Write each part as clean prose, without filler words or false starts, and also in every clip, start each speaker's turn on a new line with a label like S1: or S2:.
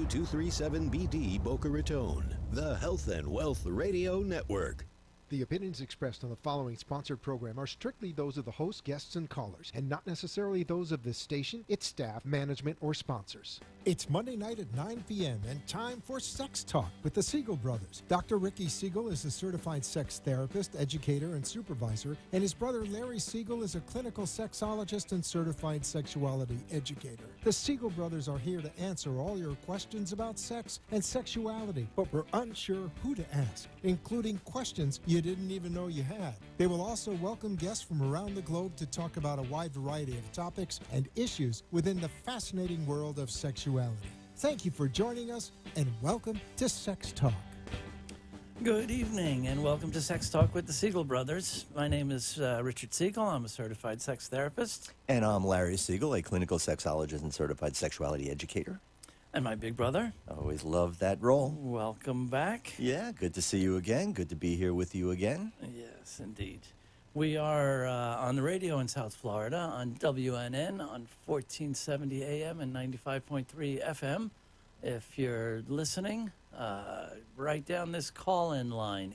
S1: 237BD Boca Raton, the Health and Wealth Radio Network.
S2: The opinions expressed on the following sponsored program are strictly those of the host, guests, and callers, and not necessarily those of this station, its staff, management, or sponsors.
S3: It's Monday night at 9 p.m. and time for Sex Talk with the Siegel brothers. Dr. Ricky Siegel is a certified sex therapist, educator, and supervisor, and his brother Larry Siegel is a clinical sexologist and certified sexuality educator. The Siegel brothers are here to answer all your questions about sex and sexuality, but we're unsure who to ask, including questions you didn't even know you had. They will also welcome guests from around the globe to talk about a wide variety of topics and issues within the fascinating world of sexuality. Thank you for joining us, and welcome to Sex Talk.
S4: Good evening, and welcome to Sex Talk with the Siegel brothers. My name is Richard Siegel. I'm a certified sex therapist.
S5: And I'm Larry Siegel, a clinical sexologist and certified sexuality educator.
S4: And my big brother.
S5: Always loved that role.
S4: Welcome back.
S5: Yeah, good to see you again. Good to be here with you again.
S4: Yes, indeed. We are on the radio in South Florida on WNN on 1470 AM and 95.3 FM. If you're listening, write down this call-in line,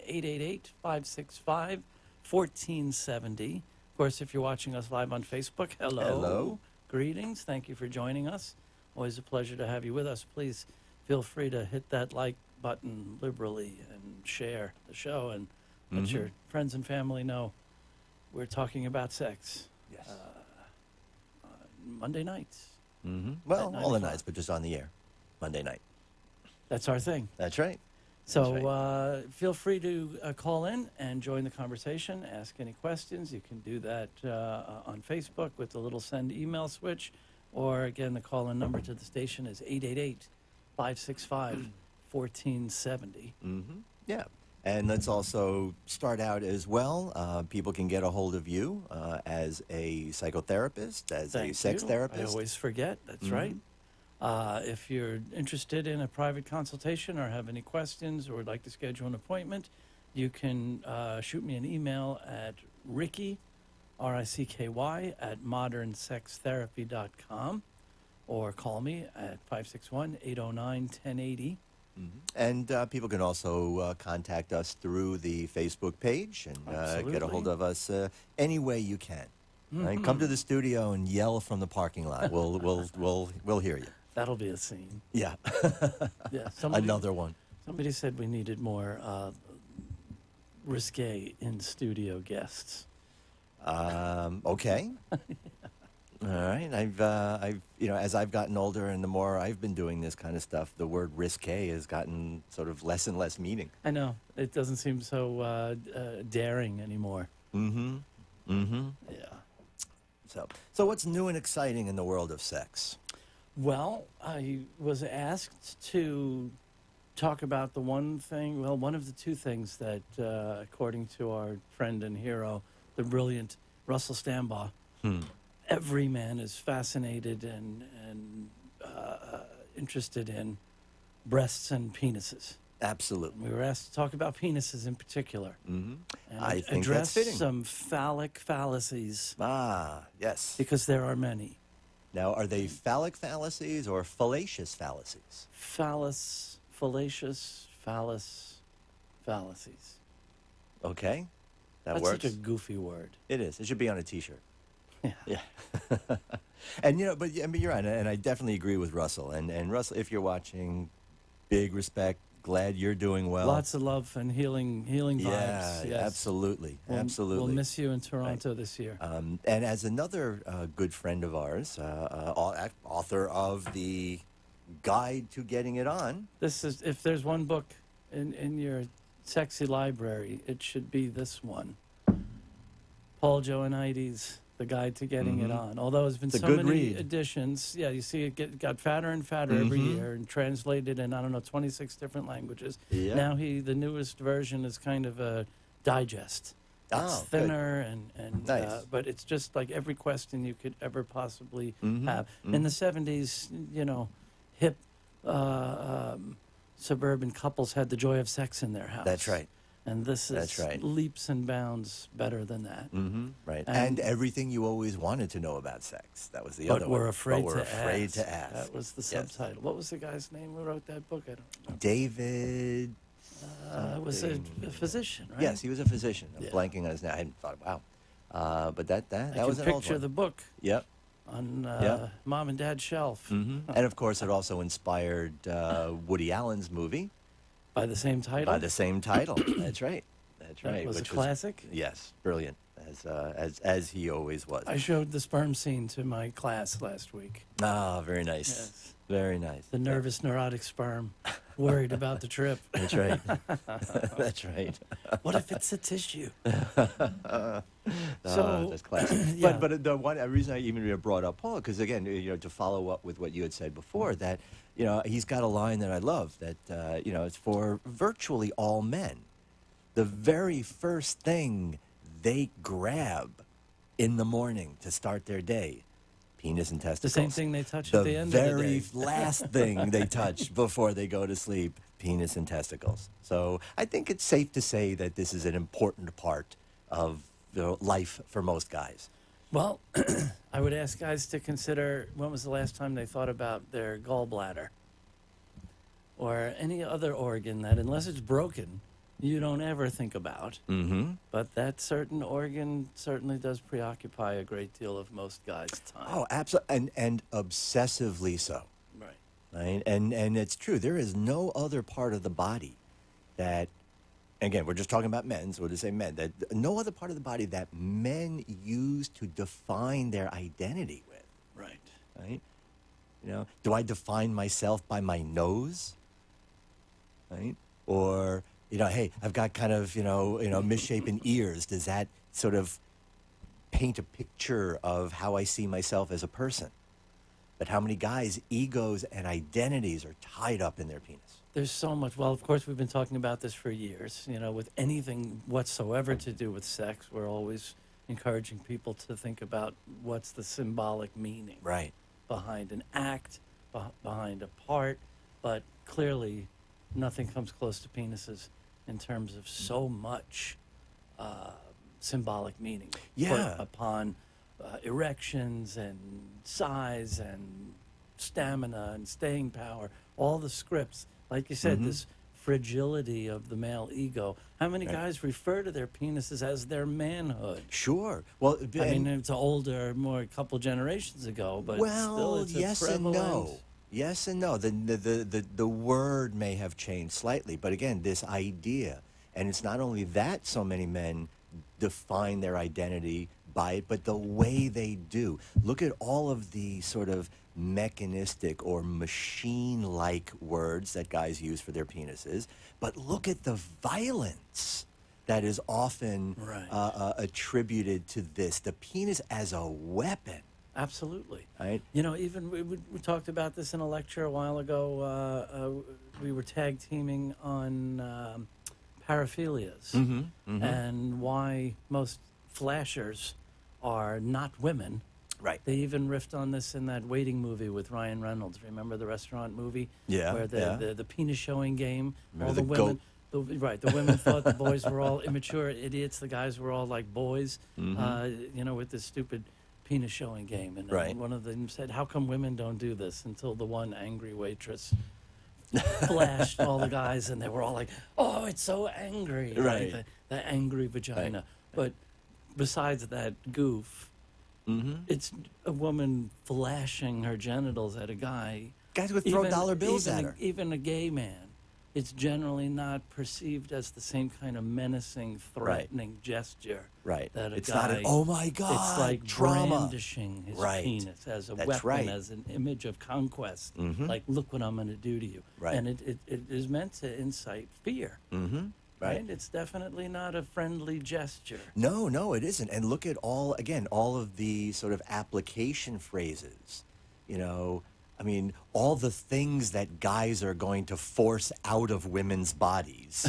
S4: 888-565-1470. Of course, if you're watching us live on Facebook, hello.
S5: Hello.
S4: Greetings. Thank you for joining us. Always a pleasure to have you with us. Please feel free to hit that like button liberally and share the show and let your friends and family know we're talking about sex.
S5: Yes.
S4: On Monday nights.
S5: Well, all the nights, but just on the air. Monday night.
S4: That's our thing.
S5: That's right.
S4: So feel free to call in and join the conversation. Ask any questions. You can do that on Facebook with the little send email switch. Or, again, the call-in number to the station is 888-565-1470.
S5: Yeah. And let's also start out as well. People can get a hold of you as a psychotherapist, as a sex therapist.
S4: I always forget. That's right. If you're interested in a private consultation or have any questions or would like to schedule an appointment, you can shoot me an email at Ricky, R-I-C-K-Y, at modernsextherapy.com, or call me at 561-809-1080.
S5: And people can also contact us through the Facebook page and get a hold of us any way you can. Right? Come to the studio and yell from the parking lot. We'll hear you.
S4: That'll be a scene.
S5: Yeah.
S4: Yeah.
S5: Another one.
S4: Somebody said we needed more risque in-studio guests.
S5: Okay. All right. I've as I've gotten older and the more I've been doing this kind of stuff, the word risque has gotten sort of less and less meaning.
S4: I know. It doesn't seem so daring anymore.
S5: Yeah. So what's new and exciting in the world of sex?
S4: Well, I was asked to talk about the one of the two things that, according to our friend and hero, the brilliant Russell Stambaugh, every man is fascinated and interested in breasts and penises.
S5: Absolutely.
S4: We were asked to talk about penises in particular. And
S5: I think
S4: address
S5: that's fitting.
S4: some phallic fallacies.
S5: Ah, yes.
S4: Because there are many.
S5: Now, are they phallic fallacies or fallacious fallacies?
S4: Fallacious, fallacies.
S5: Okay. That's
S4: That's such a goofy word.
S5: It is. It should be on a T-shirt.
S4: Yeah.
S5: And, but you're right, and I definitely agree with Russell. And Russell, if you're watching, big respect, glad you're doing well.
S4: Lots of love and healing vibes.
S5: Yeah,
S4: yes.
S5: Absolutely.
S4: We'll miss you in Toronto this year.
S5: And as another good friend of ours, author of the Guide to Getting It On.
S4: This is, if there's one book in your sexy library, it should be this one. Paul Joannides, The Guide to Getting It On. Although there's been so many editions. Yeah, you see it got fatter and fatter every year and translated in, 26 different languages. Yeah. Now the newest version is kind of a digest. It's thinner and
S5: nice.
S4: But it's just like every question you could ever possibly have. In the 70s, hip suburban couples had the joy of sex in their house.
S5: That's right.
S4: And this is
S5: That's right.
S4: leaps and bounds better than that.
S5: Right. And everything you always wanted to know about sex. That was the
S4: But
S5: other
S4: we're
S5: one.
S4: afraid
S5: But we're afraid
S4: ask.
S5: to ask.
S4: That was the
S5: Yes.
S4: subtitle. What was the guy's name who wrote that book? I don't remember.
S5: David.
S4: Was a physician, right?
S5: Yes, he was a physician. I'm
S4: Yeah.
S5: blanking on his name. I hadn't thought, wow. But that
S4: I
S5: was
S4: can
S5: an old
S4: picture
S5: one.
S4: the book
S5: Yep.
S4: on
S5: Yep.
S4: Mom and Dad's shelf
S5: And of course, it also inspired Woody Allen's movie
S4: by the same title.
S5: by the same title. That's right. That's
S4: That
S5: right.
S4: was a
S5: which
S4: classic.
S5: Yes, brilliant, as he always was.
S4: I showed the sperm scene to my class last week.
S5: Ah, very nice.
S4: Yes.
S5: Very nice.
S4: The nervous, neurotic sperm, worried about the trip.
S5: That's right. That's right.
S4: What if it's a tissue?
S5: That's classic.
S4: Yeah.
S5: But the one reason I even brought up Paul, because again, to follow up with what you had said before, that he's got a line that I love that it's for virtually all men. The very first thing they grab in the morning to start their day, penis and testicles.
S4: The same thing they touch at the end of the
S5: very
S4: day.
S5: last thing they touch before they go to sleep, penis and testicles. So I think it's safe to say that this is an important part of life for most guys.
S4: Well, I would ask guys to consider when was the last time they thought about their gallbladder or any other organ that, unless it's broken, you don't ever think about. But that certain organ certainly does preoccupy a great deal of most guys' time.
S5: Oh, absolutely, and obsessively so.
S4: Right.
S5: And it's true. There is no other part of the body that, again, we're just talking about men, so we'll just say men, that no other part of the body that men use to define their identity with. Right? Do I define myself by my nose? Right? Or, hey, I've got kind of, misshapen ears. Does that sort of paint a picture of how I see myself as a person? But how many guys' egos and identities are tied up in their penis?
S4: There's so much. Well, of course, we've been talking about this for years. With anything whatsoever to do with sex, we're always encouraging people to think about what's the symbolic meaning behind an act, behind a part. But clearly, nothing comes close to penises in terms of so much symbolic meaning put upon erections and size and stamina and staying power, all the scripts. Like you said, this fragility of the male ego. How many guys refer to their penises as their manhood?
S5: Sure. Well,
S4: I mean, it's older, more a couple generations ago, but still it's
S5: yes
S4: a prevalent...
S5: and no. Yes and no. The word may have changed slightly, but again, this idea, and it's not only that so many men define their identity by it, but the way they do. Look at all of the sort of mechanistic or machine-like words that guys use for their penises, but look at the violence that is often attributed to this. The penis as a weapon.
S4: Absolutely.
S5: Right?
S4: Even we talked about this in a lecture a while ago. We were tag teaming on paraphilias and why most flashers are not women.
S5: Right.
S4: They even riffed on this in that Waiting movie with Ryan Reynolds. Remember the restaurant movie?
S5: Yeah.
S4: Where the penis showing game.
S5: Remember
S4: all the
S5: the
S4: women. The women thought the boys were all immature idiots. The guys were all like boys. With this stupid penis showing game. And one of them said, "How come women don't do this?" Until the one angry waitress flashed all the guys, and they were all like, "Oh, it's so angry!"
S5: Right.
S4: Like the angry vagina.
S5: Right.
S4: But besides that goof, it's a woman flashing her genitals at a guy.
S5: Guys would throw dollar bills at her.
S4: Even a gay man. It's generally not perceived as the same kind of menacing, threatening gesture.
S5: Right.
S4: That
S5: It's
S4: guy,
S5: not an, oh my God,
S4: it's like
S5: drama.
S4: brandishing his penis as a
S5: That's
S4: weapon,
S5: right.
S4: as an image of conquest. Like, look what I'm going to do to you.
S5: Right.
S4: And it is meant to incite fear. Right. It's definitely not a friendly gesture.
S5: No, it isn't. And look at all of the sort of application phrases. I mean, all the things that guys are going to force out of women's bodies.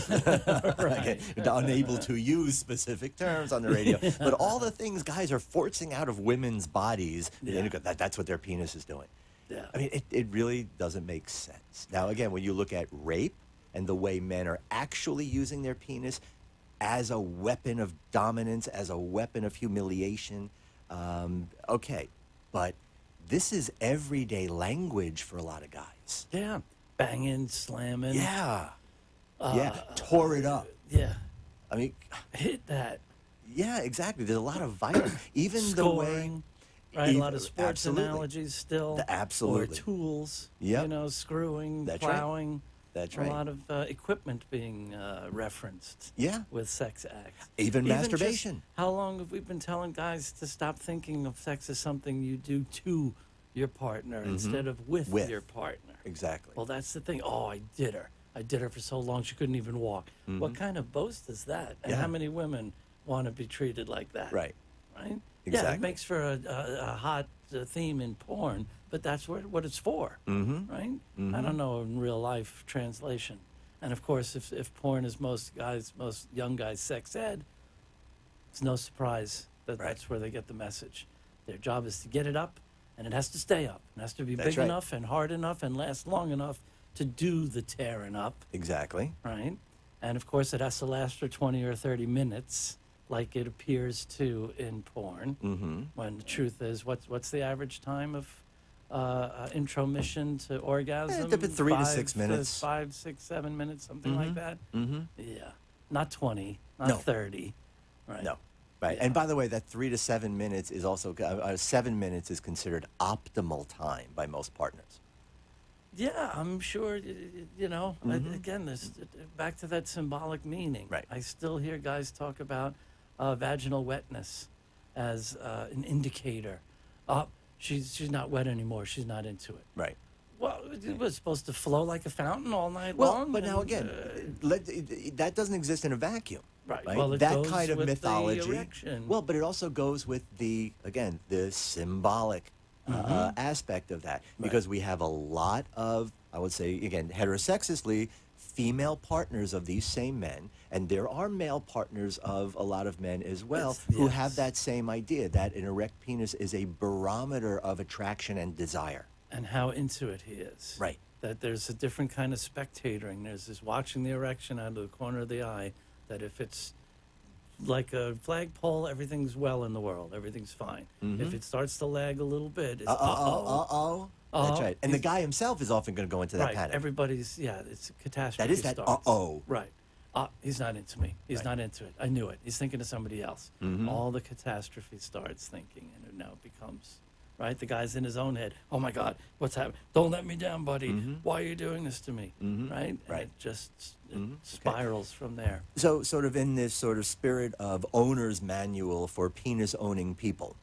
S5: Unable to use specific terms on the radio. But all the things guys are forcing out of women's bodies, that's what their penis is doing.
S4: Yeah.
S5: I mean, it really doesn't make sense. Now, again, when you look at rape and the way men are actually using their penis, as a weapon of dominance, as a weapon of humiliation. Okay, but this is everyday language for a lot of guys.
S4: Yeah, banging, slamming.
S5: Yeah, tore it up.
S4: Yeah,
S5: I mean,
S4: hit that.
S5: Yeah, exactly. There's a lot of violence. Even
S4: Scoring,
S5: the way,
S4: right? A lot of sports
S5: absolutely.
S4: analogies still.
S5: Absolutely.
S4: Or tools.
S5: Yep.
S4: You know, screwing,
S5: That's
S4: plowing.
S5: Right. That's right.
S4: A lot of equipment being referenced.
S5: Yeah.
S4: With sex acts.
S5: Even masturbation.
S4: How long have we been telling guys to stop thinking of sex as something you do to your partner instead of with your partner?
S5: Exactly.
S4: Well, that's the thing. Oh, I did her. I did her for so long she couldn't even walk. What kind of boast is that? And how many women want to be treated like that?
S5: Right.
S4: Right?
S5: Exactly.
S4: Yeah, it makes for a hot theme in porn, but that's what it's for, right? I don't know in real life translation. And of course, if porn is most young guys' sex ed, it's no surprise that that's where they get the message. Their job is to get it up, and it has to stay up. It has to be big enough and hard enough and last long enough to do the tearing up.
S5: Exactly.
S4: Right? And of course, it has to last for 20 or 30 minutes, like it appears to in porn. When the truth is, what's the average time of intromission to orgasm?
S5: 3 to 6 minutes.
S4: 5, 6, 7 minutes, something like that. Yeah, not 20, not 30. Right.
S5: No. Right. And by the way, that 3 to 7 minutes is also 7 minutes is considered optimal time by most partners.
S4: Yeah, I'm sure, you know, again, this back to that symbolic meaning.
S5: Right.
S4: I still hear guys talk about vaginal wetness as an indicator. She's not wet anymore. She's not into it.
S5: Right.
S4: Well, it was supposed to flow like a fountain all night
S5: Well,
S4: long.
S5: but now again, that doesn't exist in a vacuum.
S4: Right.
S5: Right?
S4: Well, it
S5: that
S4: goes
S5: kind of
S4: with
S5: mythology.
S4: the erection.
S5: Well, but it also goes with the symbolic aspect of that, because we have a lot of, I would say, again, heterosexistly, female partners of these same men, and there are male partners of a lot of men as well who have that same idea, that an erect penis is a barometer of attraction and desire.
S4: And how into it he is.
S5: Right.
S4: That there's a different kind of spectatoring. There's this watching the erection out of the corner of the eye, that if it's like a flagpole, everything's well in the world. Everything's fine. If it starts to lag a little bit, it's That's right. And the guy himself is often going to go into that panic. Everybody's, it's a catastrophe.
S5: That is that uh-oh.
S4: Right. He's not into me. He's not into it. I knew it. He's thinking of somebody else. All the catastrophe starts thinking, and it now becomes, right? The guy's in his own head. Oh, my God, what's happening? Don't let me down, buddy. Why are you doing this to me? Right?
S5: Right.
S4: And it just spirals from there.
S5: So sort of in this sort of spirit of owner's manual for penis-owning people,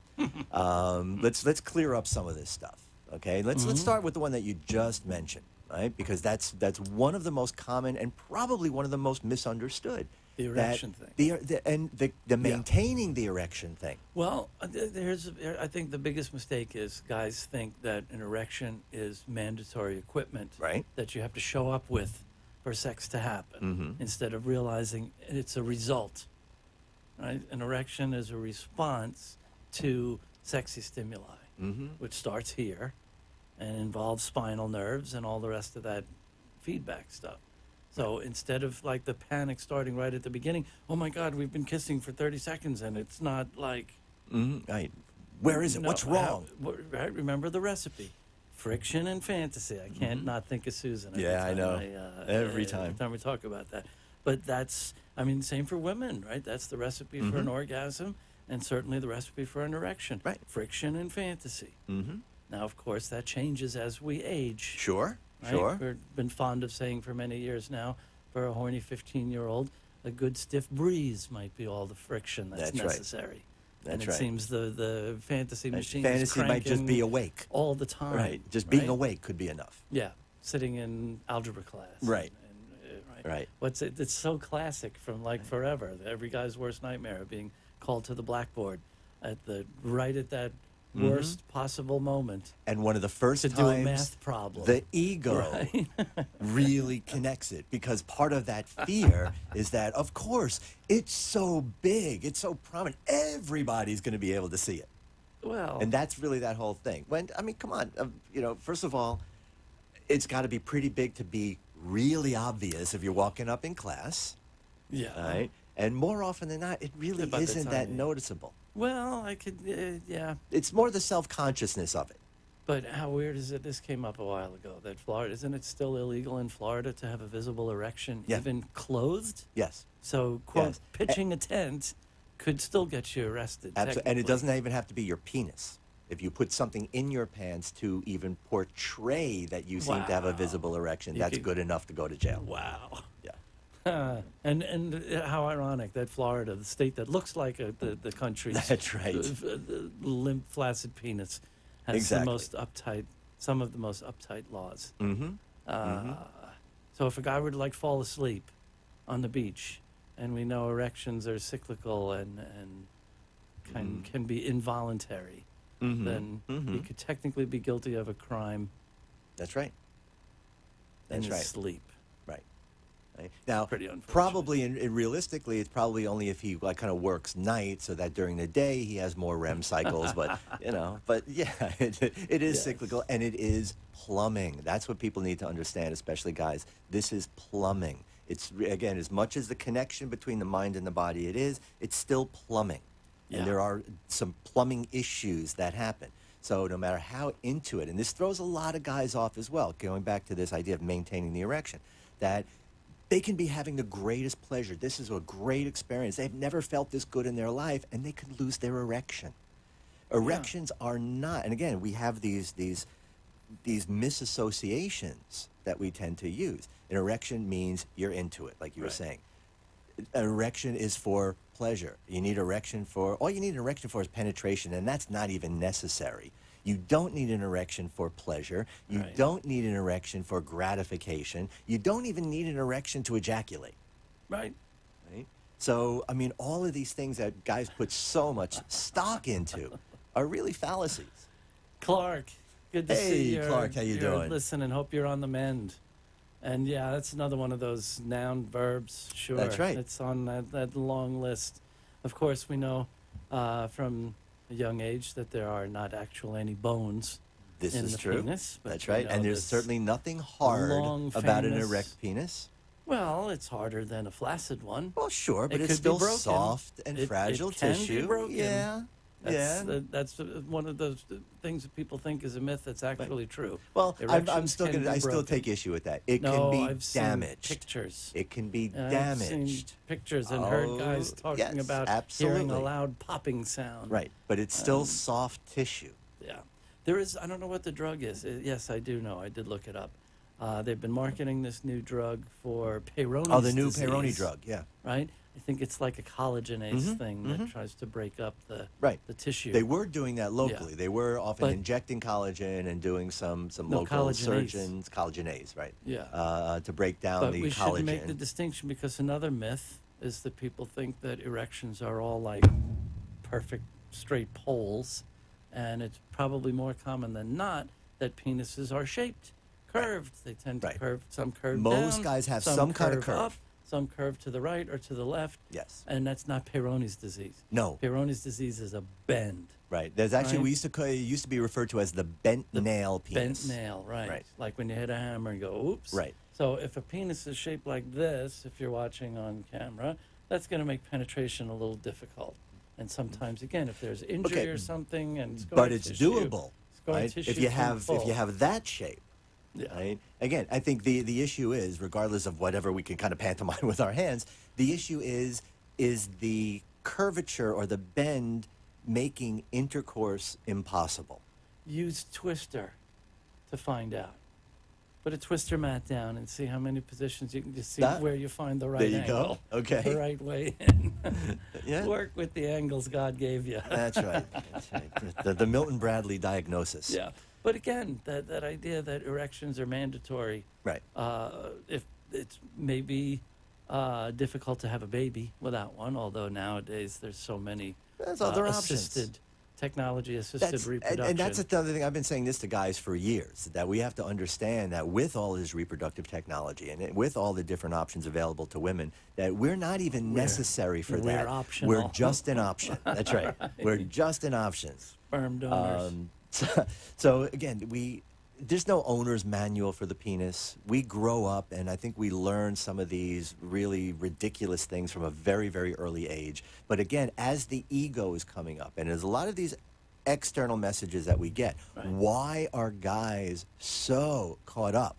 S5: let's clear up some of this stuff, okay? Let's start with the one that you just mentioned, right? Because that's one of the most common and probably one of the most misunderstood.
S4: The erection thing.
S5: The maintaining the erection thing.
S4: Well, I think the biggest mistake is guys think that an erection is mandatory equipment that you have to show up with for sex to happen, instead of realizing it's a result. Right? An erection is a response to sexy stimuli, which starts here and involves spinal nerves and all the rest of that feedback stuff. So instead of like the panic starting right at the beginning, oh my God, we've been kissing for 30 seconds and it's not like...
S5: Right. Where is it? What's wrong?
S4: Right. Remember the recipe. Friction and fantasy. I can't not think of Susan.
S5: I know. Every time.
S4: Every time we talk about that. But that's, I mean, same for women, right? That's the recipe for an orgasm, and certainly the recipe for an erection.
S5: Right.
S4: Friction and fantasy. Now, of course, that changes as we age.
S5: Sure.
S4: Right?
S5: Sure.
S4: We've been fond of saying for many years now, for a horny 15-year-old, a good stiff breeze might be all the friction that's necessary.
S5: Right.
S4: And it seems the fantasy machine
S5: fantasy might just be awake
S4: all the time.
S5: Right. Just being awake could be enough.
S4: Yeah. Sitting in algebra class.
S5: Right.
S4: Right. It's so classic from like forever. Every guy's worst nightmare of being called to the blackboard at that worst possible moment.
S5: And one of the first
S4: to
S5: times
S4: do a math problem.
S5: The ego really connects it, because part of that fear is that, of course, it's so big, it's so prominent, everybody's going to be able to see it.
S4: Well,
S5: and that's really that whole thing. Come on, first of all, it's got to be pretty big to be really obvious if you're walking up in class.
S4: Yeah.
S5: Right? And more often than not, it really isn't that noticeable.
S4: Well, I could, yeah.
S5: It's more the self-consciousness of it.
S4: But how weird is it? This came up a while ago, that Florida, isn't it still illegal in Florida to have a visible erection, even clothed?
S5: Yes.
S4: So, quote, pitching a tent could still get you arrested.
S5: Absolutely. And it doesn't even have to be your penis. If you put something in your pants to even portray that you seem to have a visible erection, that's good enough to go to jail.
S4: Wow.
S5: Yeah.
S4: And how ironic that Florida, the state that looks like the country's
S5: That's right.
S4: limp, flaccid penis, has the most uptight, some of the most uptight laws. So if a guy were to like fall asleep on the beach, and we know erections are cyclical and can be involuntary, then he could technically be guilty of a crime.
S5: That's right. That's
S4: in
S5: right.
S4: his sleep.
S5: Right. Now,
S4: Pretty unfortunate.
S5: probably and realistically, it's probably only if he like kind of works nights, so that during the day he has more REM cycles. But but yeah, it is cyclical, and it is plumbing. That's what people need to understand, especially guys. This is plumbing. It's again, as much as the connection between the mind and the body, it's still plumbing, and there are some plumbing issues that happen. So no matter how into it, and this throws a lot of guys off as well. Going back to this idea of maintaining the erection, that they can be having the greatest pleasure. This is a great experience. They've never felt this good in their life, and they could lose their erection. Erections are not, and again, we have these misassociations that we tend to use. An erection means you're into it, like you were saying. An erection is for pleasure. You need erection for, all you need an erection for is penetration, and that's not even necessary. You don't need an erection for pleasure. You don't need an erection for gratification. You don't even need an erection to ejaculate.
S4: Right.
S5: So, I mean, all of these things that guys put so much stock into are really fallacies.
S4: Clark, good to see you.
S5: Hey, Clark, how you doing?
S4: Listen, and hope you're on the mend. And yeah, that's another one of those noun verbs. Sure.
S5: That's right.
S4: It's on that long list. Of course, we know from a young age that there are not actually any bones in the penis.
S5: That's right. And there's certainly nothing hard about an erect penis.
S4: Well, it's harder than a flaccid one.
S5: Well, sure, but it's still soft and fragile tissue.
S4: It can be broken.
S5: Yeah.
S4: That's one of those things that people think is a myth that's actually true.
S5: Well, I still take issue with that. It can be
S4: I've
S5: damaged.
S4: Seen pictures.
S5: It can be damaged.
S4: I've seen pictures and heard guys talking about hearing a loud popping sound.
S5: Right, but it's still soft tissue.
S4: Yeah. There is, I don't know what the drug is. Yes, I do know. I did look it up. They've been marketing this new drug for Peyronie's disease.
S5: Oh, the new Peyronie drug, yeah.
S4: Right? I think it's like a collagenase thing that tries to break up the tissue.
S5: They were doing that locally. They were often injecting collagen and doing some local surgeons, collagenase, right?
S4: Yeah.
S5: To break down the collagen.
S4: But we should make the distinction, because another myth is that people think that erections are all like perfect straight poles, and it's probably more common than not that penises are shaped, curved. They tend to curve, some curve down.
S5: Most guys have some kind of curve.
S4: Up, some curve to the right or to the left.
S5: Yes.
S4: And that's not Peyronie's disease.
S5: No.
S4: Peyronie's disease is a bend.
S5: Right. There's actually, it used to be referred to as the bent nail penis.
S4: Bent nail, right. Like when you hit a hammer and go, oops.
S5: Right.
S4: So if a penis is shaped like this, if you're watching on camera, that's going to make penetration a little difficult. And sometimes, again, if there's injury or something and scar
S5: but it's
S4: tissue,
S5: doable, right? If you have that shape.
S4: Yeah.
S5: Right? Again, I think the issue is, regardless of whatever we can kind of pantomime with our hands, the issue is the curvature or the bend making intercourse impossible.
S4: Use Twister to find out. Put a twister mat down and see how many positions you can just see where you find the right angle.
S5: Go. Okay.
S4: The right way in.
S5: Yeah.
S4: Work with the angles God gave you.
S5: That's right. That's right. The Milton Bradley diagnosis.
S4: Yeah. But again, that idea that erections are mandatory.
S5: Right.
S4: If it's maybe difficult to have a baby without one, although nowadays there's so many technology-assisted reproduction.
S5: And that's another thing. I've been saying this to guys for years, that we have to understand that with all this reproductive technology and with all the different options available to women, that we're not even necessary for that.
S4: We're optional.
S5: We're just an option. That's right. We're just an option.
S4: Sperm donors.
S5: So again, there's no owner's manual for the penis. We grow up, and I think we learn some of these really ridiculous things from a very, very early age. But again, as the ego is coming up, and there's a lot of these external messages that we get, why are guys so caught up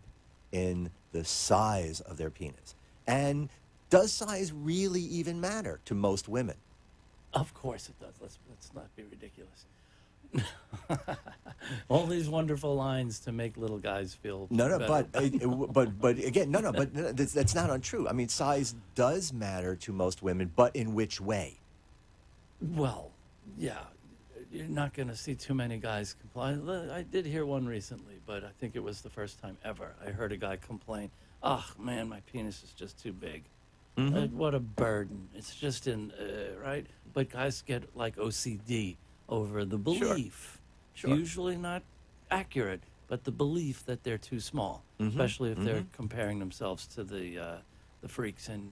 S5: in the size of their penis? And does size really even matter to most women?
S4: Of course it does. Let's not be ridiculous. All these wonderful lines to make little guys feel better.
S5: but again, but that's not untrue. I mean, size does matter to most women, but in which way?
S4: Well, yeah, you're not going to see too many guys complain. I did hear one recently, but I think it was the first time ever I heard a guy complain, "Oh man, my penis is just too big. What a burden. It's just right." But guys get like OCD over the belief, usually not accurate, but the belief that they're too small, especially if they're comparing themselves to the freaks in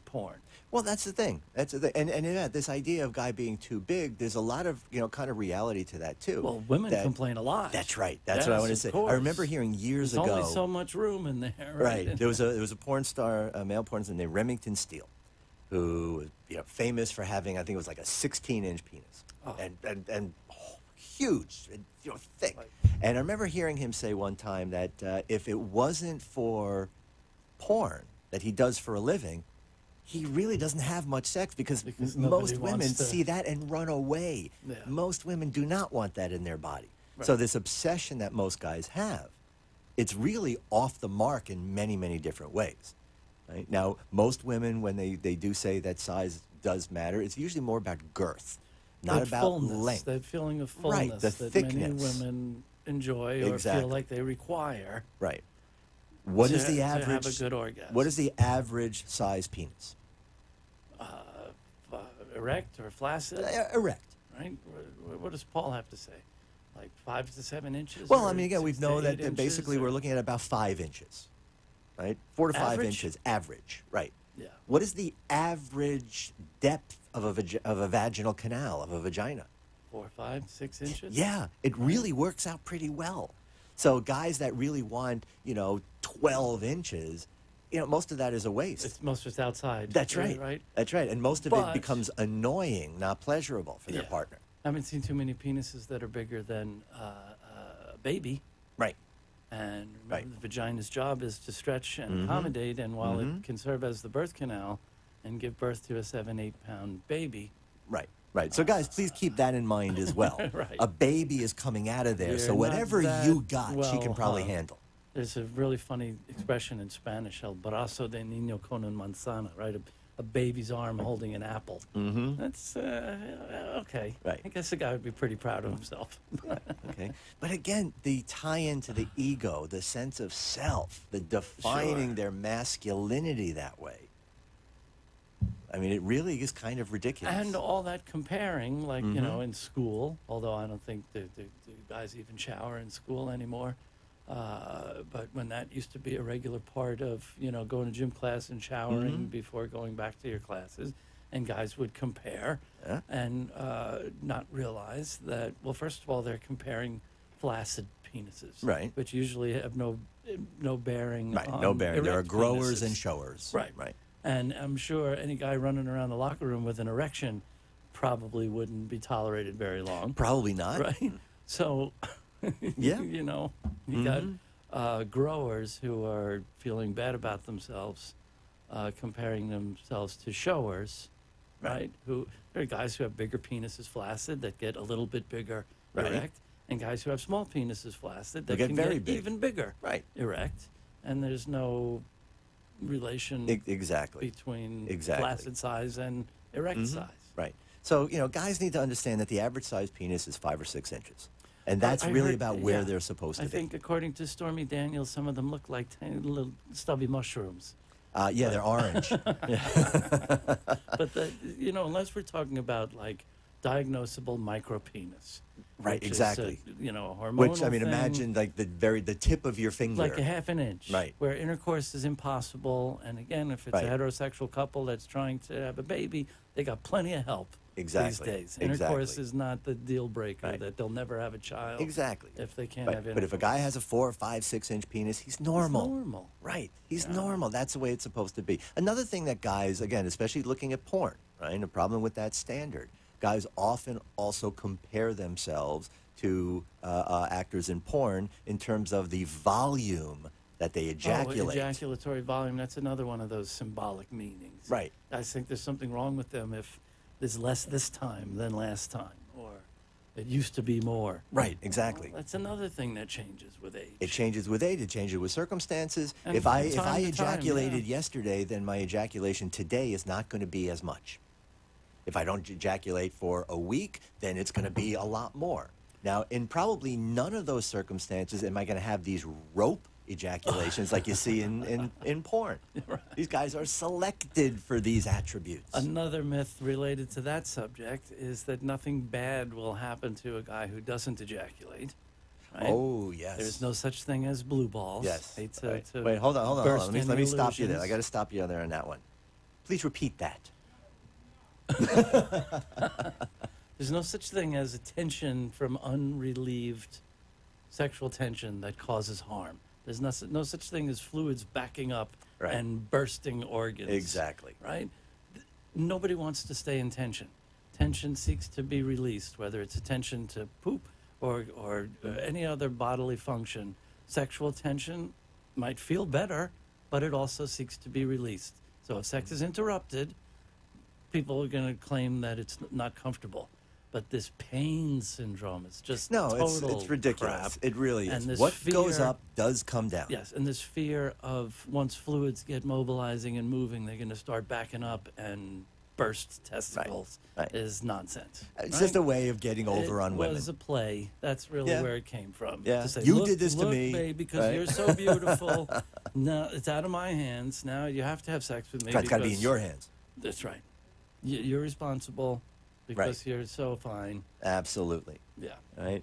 S4: porn.
S5: Well, that's the thing. That's the thing. And yeah, this idea of guy being too big, there's a lot of kind of reality to that too.
S4: Well, women complain a lot.
S5: That's right. That's what I want to say. I remember hearing years ago.
S4: There's only so much room in there.
S5: Right. There was a porn star, a male porn star named Remington Steele, who was famous for having, I think it was like a 16-inch penis, and huge, and, thick. Right. And I remember hearing him say one time that if it wasn't for porn that he does for a living, he really doesn't have much sex because most women see that and run away. Yeah. Most women do not want that in their body. Right. So this obsession that most guys have, it's really off the mark in many, many different ways. Right? Now, most women, when they do say that size does matter, it's usually more about girth, not about
S4: fullness,
S5: length.
S4: That feeling of fullness
S5: right, the
S4: that
S5: thickness.
S4: Many women enjoy or feel like they require.
S5: Right. What is the average?
S4: To have a good orgasm.
S5: What is the average size penis?
S4: Erect or flaccid?
S5: Erect.
S4: Right. What does Paul have to say? Like 5 to 7 inches?
S5: Well, I mean, again, we know that basically we're looking at about 5 inches, right? 4 to 5 inches, average, right?
S4: Yeah.
S5: What is the average depth of a vaginal canal, of a vagina?
S4: 4, 5, 6 inches?
S5: Yeah, it really works out pretty well. So guys that really want, 12 inches, most of that is a waste.
S4: Most of it's outside.
S5: That's right.
S4: Right?
S5: That's right. And most of it becomes annoying, not pleasurable for their partner.
S4: I haven't seen too many penises that are bigger than a baby.
S5: Right.
S4: And the vagina's job is to stretch and accommodate, and while it can serve as the birth canal and give birth to a 7-8 pound baby.
S5: Right. Right. So, guys, please keep that in mind as well.
S4: Right.
S5: A baby is coming out of there, so whatever you got, she can probably handle.
S4: There's a really funny expression in Spanish, el brazo de niño con una manzana, right? A baby's arm holding an apple. That's okay.
S5: Right.
S4: I guess the guy would be pretty proud of himself.
S5: Okay. But again, the tie-in to the ego, the sense of self, the defining their masculinity that way. I mean, it really is kind of ridiculous.
S4: And all that comparing, like, in school, although I don't think the guys even shower in school anymore. But when that used to be a regular part of, going to gym class and showering before going back to your classes, and guys would compare and not realize that, well, first of all, they're comparing flaccid penises,
S5: right,
S4: which usually have no bearing on
S5: no bearing. There are growers
S4: penises.
S5: And showers.
S4: Right. And I'm sure any guy running around the locker room with an erection probably wouldn't be tolerated very long.
S5: Probably not.
S4: Right? So,
S5: yeah.
S4: You got growers who are feeling bad about themselves, comparing themselves to showers, right? Who there are guys who have bigger penises flaccid that get a little bit bigger erect, and guys who have small penises flaccid that can get
S5: big.
S4: even bigger erect. And there's no relation between flaccid size and erect size.
S5: Right. So, guys need to understand that the average size penis is 5 or 6 inches. And that's really about where they're supposed to be.
S4: I think, according to Stormy Daniels, some of them look like tiny little stubby mushrooms.
S5: They're orange.
S4: But, unless we're talking about, like, diagnosable micropenis.
S5: Right, exactly.
S4: A hormonal
S5: Which, I mean,
S4: thing,
S5: imagine, like, the tip of your finger.
S4: like a half an inch.
S5: Right.
S4: Where intercourse is impossible. And, again, if it's a heterosexual couple that's trying to have a baby, they got plenty of help.
S5: Exactly.
S4: these days. Intercourse is not the deal breaker that they'll never have a child.
S5: Exactly.
S4: If they can't have intercourse.
S5: But if a guy has a 4, 5, 6-inch penis, he's normal.
S4: He's normal.
S5: Right. He's normal. That's the way it's supposed to be. Another thing that guys, again, especially looking at porn, right, a problem with that standard, guys often also compare themselves to actors in porn in terms of the volume that they ejaculate.
S4: Ejaculatory volume, that's another one of those symbolic meanings.
S5: Right.
S4: I think there's something wrong with them if there's less this time than last time, or it used to be more.
S5: Right, exactly.
S4: Well, that's another thing that changes with age.
S5: It changes with age. It changes with circumstances.
S4: And
S5: if I
S4: time,
S5: ejaculated yesterday, then my ejaculation today is not going to be as much. If I don't ejaculate for a week, then it's going to be a lot more. Now, in probably none of those circumstances am I going to have these rope ejaculations like you see in porn.
S4: Right.
S5: These guys are selected for these attributes.
S4: Another myth related to that subject is that nothing bad will happen to a guy who doesn't ejaculate. Right?
S5: Oh, yes.
S4: There's no such thing as blue balls.
S5: Yes.
S4: To
S5: Wait, hold on.
S4: burst
S5: Let me stop you there.
S4: illusions.
S5: I got to stop you there on that one. Please repeat that.
S4: There's no such thing as a tension from unrelieved sexual tension that causes harm. There's no such thing as fluids backing up and bursting organs.
S5: Exactly.
S4: Right? Nobody wants to stay in tension. Tension seeks to be released, whether it's a tension to poop or any other bodily function. Sexual tension might feel better, but it also seeks to be released. So if sex is interrupted, people are going to claim that it's not comfortable. But this pain syndrome is just
S5: it's ridiculous.
S4: Crap.
S5: It really
S4: And
S5: is.
S4: this
S5: What goes
S4: fear-
S5: up does come down.
S4: Yes, and this fear of once fluids get mobilizing and moving, they're going to start backing up and burst testicles is nonsense.
S5: It's just a way of getting over on women.
S4: It was a play. That's really where it came from.
S5: Yeah.
S4: To say,
S5: You
S4: look,
S5: did this to
S4: look,
S5: me,
S4: babe, because
S5: right?
S4: you're so beautiful. No, it's out of my hands. Now you have to have sex with me.
S5: It's got to be in
S4: because-
S5: your hands.
S4: That's right. You're responsible because you're so fine.
S5: Absolutely.
S4: Yeah.
S5: Right.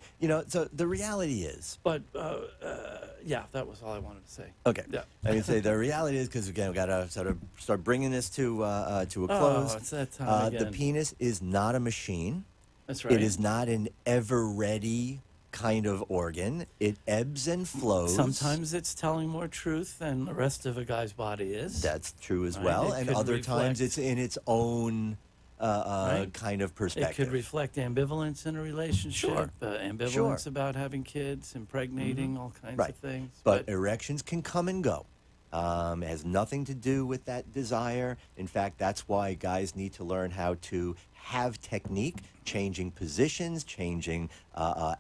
S5: So the reality is.
S4: But that was all I wanted to say.
S5: Okay.
S4: Yeah.
S5: I mean, say the reality is, because again, we got to sort of start bringing this to a close.
S4: Oh, it's that time again.
S5: The penis is not a machine.
S4: That's right.
S5: It is not an ever-ready kind of organ. It ebbs and flows.
S4: Sometimes it's telling more truth than the rest of a guy's body is.
S5: That's true as
S4: Right.
S5: well.
S4: It
S5: And
S4: could
S5: other times
S4: reflect-
S5: it's in its own kind of
S4: It
S5: perspective.
S4: could reflect ambivalence in a relationship,
S5: Sure.
S4: ambivalence about having kids, impregnating, all kinds of things.
S5: But erections can come and go. It has nothing to do with that desire. In fact, that's why guys need to learn how to have technique, changing positions, changing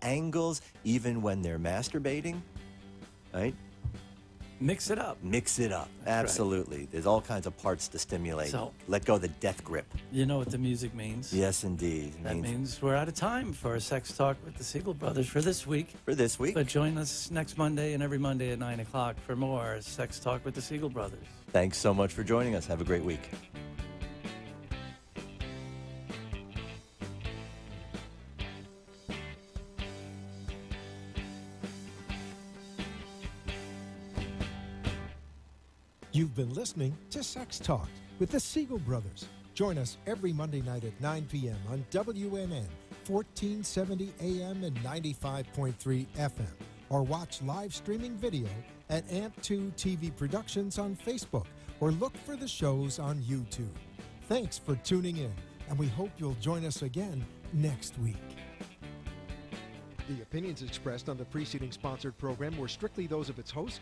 S5: angles, even when they're masturbating, right?
S4: Mix it up.
S5: Mix it up.
S4: That's right.
S5: Absolutely. There's all kinds of parts to stimulate.
S4: So-
S5: Let go of the death grip.
S4: You know what the music means?
S5: Yes, indeed. It
S4: That means we're out of time for Sex Talk with the Siegel Brothers for this week.
S5: for this week.
S4: But join us next Monday and every Monday at 9 o'clock for more Sex Talk with the Siegel Brothers.
S5: Thanks so much for joining us. Have a great week.
S3: You've been listening to Sex Talk with the Siegel Brothers. Join us every Monday night at 9 p.m. on WNN, 1470 AM and 95.3 FM. Or watch live streaming video at AMP2 TV Productions on Facebook, or look for the shows on YouTube. Thanks for tuning in, and we hope you'll join us again next week.
S2: The opinions expressed on the preceding sponsored program were strictly those of its host,